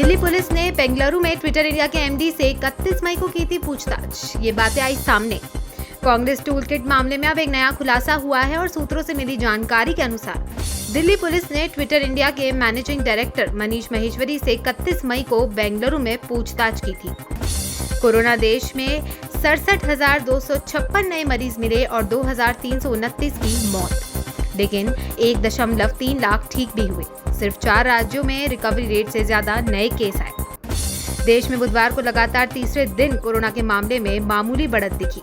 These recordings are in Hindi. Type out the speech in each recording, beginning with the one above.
दिल्ली पुलिस ने बेंगलुरु में ट्विटर इंडिया के एमडी से 31 मई को की थी पूछताछ। ये बातें आई सामने। कांग्रेस टूल किट मामले में अब एक नया खुलासा हुआ है और सूत्रों से मिली जानकारी के अनुसार दिल्ली पुलिस ने ट्विटर इंडिया के मैनेजिंग डायरेक्टर मनीष महेश्वरी से 31 मई को बेंगलुरु में पूछताछ की थी। कोरोना देश में 67,256 नए मरीज मिले और 2,329 की मौत, लेकिन 1.3 लाख ठीक भी हुए। सिर्फ 4 राज्यों में रिकवरी रेट से ज्यादा नए केस आए। देश में बुधवार को लगातार तीसरे दिन कोरोना के मामले में मामूली बढ़त दिखी।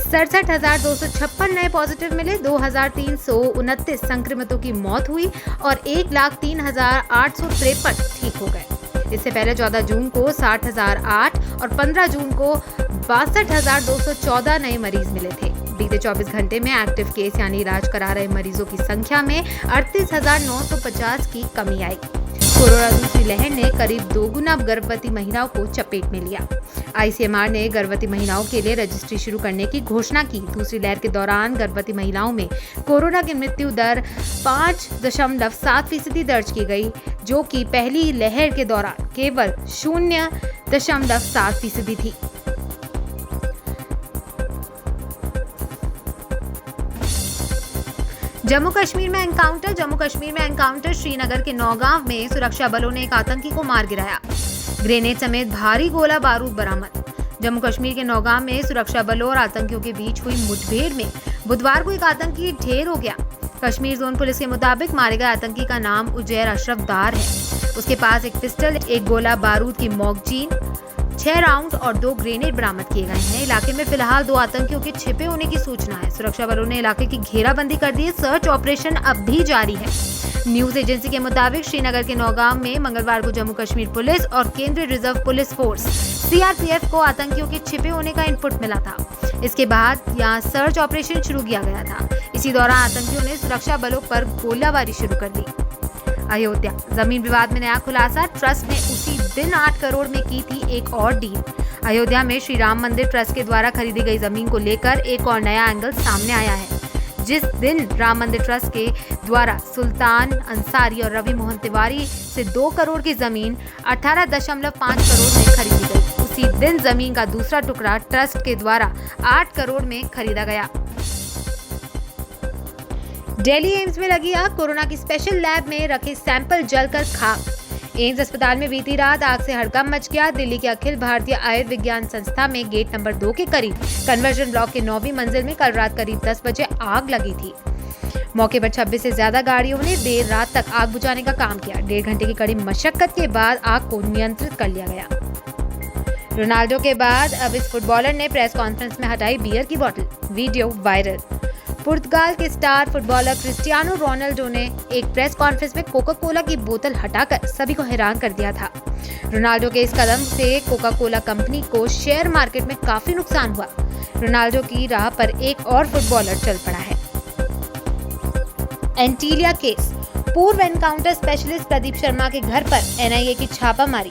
67,256 नए पॉजिटिव मिले, 2,329 संक्रमितों की मौत हुई और 1,03,853 ठीक हो गए। इससे पहले 14 जून को 60,008 और 15 जून को 62,214 नए मरीज मिले थे। बीते 24 घंटे में एक्टिव केस यानी इलाज करा रहे मरीजों की संख्या में 38,950 की कमी आई। कोरोना दूसरी लहर ने करीब 2 गुना गर्भवती महिलाओं को चपेट में लिया। आईसीएमआर ने गर्भवती महिलाओं के लिए रजिस्ट्री शुरू करने की घोषणा की। दूसरी लहर के दौरान गर्भवती महिलाओं में कोरोना की मृत्यु दर 5.7% दर्ज की गई, जो कि पहली लहर के दौरान केवल 0.7% थी। जम्मू कश्मीर में एनकाउंटर। श्रीनगर के नौगांव में सुरक्षा बलों ने एक आतंकी को मार गिराया। ग्रेनेड समेत भारी गोला बारूद बरामद। जम्मू कश्मीर के नौगांव में सुरक्षा बलों और आतंकियों के बीच हुई मुठभेड़ में बुधवार को एक आतंकी ढेर हो गया। कश्मीर जोन पुलिस के मुताबिक मारे गए आतंकी का नाम उजैर अशरफ दार है। उसके पास एक पिस्टल, एक गोला बारूद की मैगजीन, 6 राउंड और 2 ग्रेनेड बरामद किए गए हैं। इलाके में फिलहाल 2 आतंकियों के छिपे होने की सूचना है। सुरक्षा बलों ने इलाके की घेराबंदी कर दी है। सर्च ऑपरेशन अब भी जारी है। न्यूज एजेंसी के मुताबिक श्रीनगर के नौगांव में मंगलवार को जम्मू कश्मीर पुलिस और केंद्रीय रिजर्व पुलिस फोर्स सीआरपीएफ को आतंकियों के छिपे होने का इनपुट मिला था। इसके बाद यहां सर्च ऑपरेशन शुरू किया गया था। इसी दौरान आतंकियों ने सुरक्षा बलों पर गोलाबारी शुरू कर दी। अयोध्या जमीन विवाद में नया खुलासा। ट्रस्ट ने उसी दिन 8 करोड़ में की थी एक और डील। अयोध्या में श्री राम मंदिर ट्रस्ट के द्वारा खरीदी गई जमीन को लेकर एक और नया एंगल सामने आया है। जिस दिन राम मंदिर ट्रस्ट के द्वारा सुल्तान अंसारी और रवि मोहन तिवारी से 2 करोड़ की जमीन 18.5 करोड़ में खरीदी गई, उसी दिन जमीन का दूसरा टुकड़ा ट्रस्ट के द्वारा 8 करोड़ में खरीदा गया। दिल्ली एम्स में लगी आग। कोरोना की स्पेशल लैब में रखे सैंपल जलकर खाक। एम्स अस्पताल में बीती रात आग से हड़कंप मच गया। दिल्ली के अखिल भारतीय आयुर्विज्ञान संस्था में गेट नंबर 2 के करीब कन्वर्जन ब्लॉक के 9वीं मंजिल में कल रात करीब 10 बजे आग लगी थी। मौके पर 26 से ज्यादा गाड़ियों ने देर रात तक आग बुझाने का काम किया। 1.5 घंटे की कड़ी मशक्कत के बाद आग को नियंत्रित कर लिया गया। रोनाल्डो के बाद अब इस फुटबॉलर ने प्रेस कॉन्फ्रेंस में हटाई बियर की बोतल। Video viral. पुर्तगाल के स्टार फुटबॉलर क्रिस्टियानो रोनाल्डो ने एक प्रेस कॉन्फ्रेंस में कोका कोला की बोतल हटाकर सभी को हैरान कर दिया था। रोनाल्डो के इस कदम से कोका कोला कंपनी को शेयर मार्केट में काफी नुकसान हुआ। रोनाल्डो की राह पर एक और फुटबॉलर चल पड़ा है। एंटीलिया केस। पूर्व एनकाउंटर स्पेशलिस्ट प्रदीप शर्मा के घर पर एनआईए की छापामारी।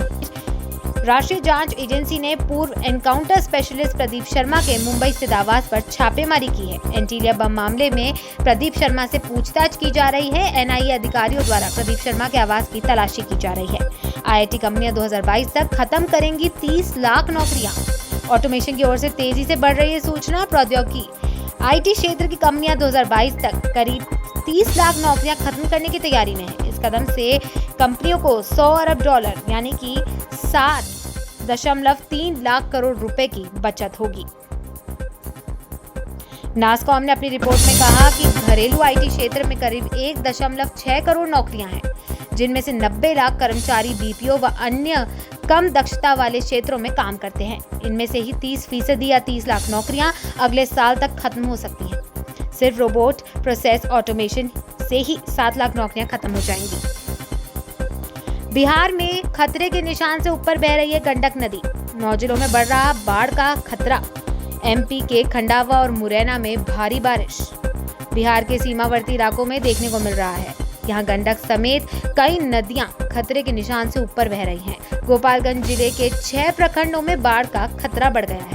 राष्ट्रीय जांच एजेंसी ने पूर्व एनकाउंटर स्पेशलिस्ट प्रदीप शर्मा के मुंबई स्थित आवास पर छापेमारी की है। एंटीलिया बम मामले में प्रदीप शर्मा से पूछताछ की जा रही है। एनआईए अधिकारियों द्वारा प्रदीप शर्मा के आवास की तलाशी की जा रही है। आईटी कंपनियां 2022 तक खत्म करेंगी 30 लाख नौकरियां। ऑटोमेशन की ओर से तेजी से बढ़ रही है सूचना प्रौद्योगिकी। आईटी क्षेत्र की कंपनियां 2022 तक करीब 30 लाख नौकरियां खत्म करने की तैयारी में है। इस कदम से कंपनियों को $100 अरब यानी कि 7.3 लाख करोड़ रुपए की बचत होगी। नासकॉम ने अपनी रिपोर्ट में कहा कि घरेलू आईटी क्षेत्र में करीब 1.6 करोड़ नौकरियां हैं, जिनमें से 90 लाख कर्मचारी बीपीओ व अन्य कम दक्षता वाले क्षेत्रों में काम करते हैं। इनमें से ही 30% या 30 लाख नौकरियां अगले साल तक खत्म हो सकती हैं। सिर्फ रोबोट प्रोसेस ऑटोमेशन से ही 7 लाख नौकरियां खत्म हो जाएंगी। बिहार में खतरे के निशान से ऊपर बह रही है गंडक नदी। 9 जिलों में बढ़ रहा बाढ़ का खतरा। एमपी के खंडावा और मुरैना में भारी बारिश बिहार के सीमावर्ती इलाकों में देखने को मिल रहा है। यहाँ गंडक समेत कई नदियां खतरे के निशान से ऊपर बह रही हैं। गोपालगंज जिले के 6 प्रखंडों में बाढ़ का खतरा बढ़ गया है।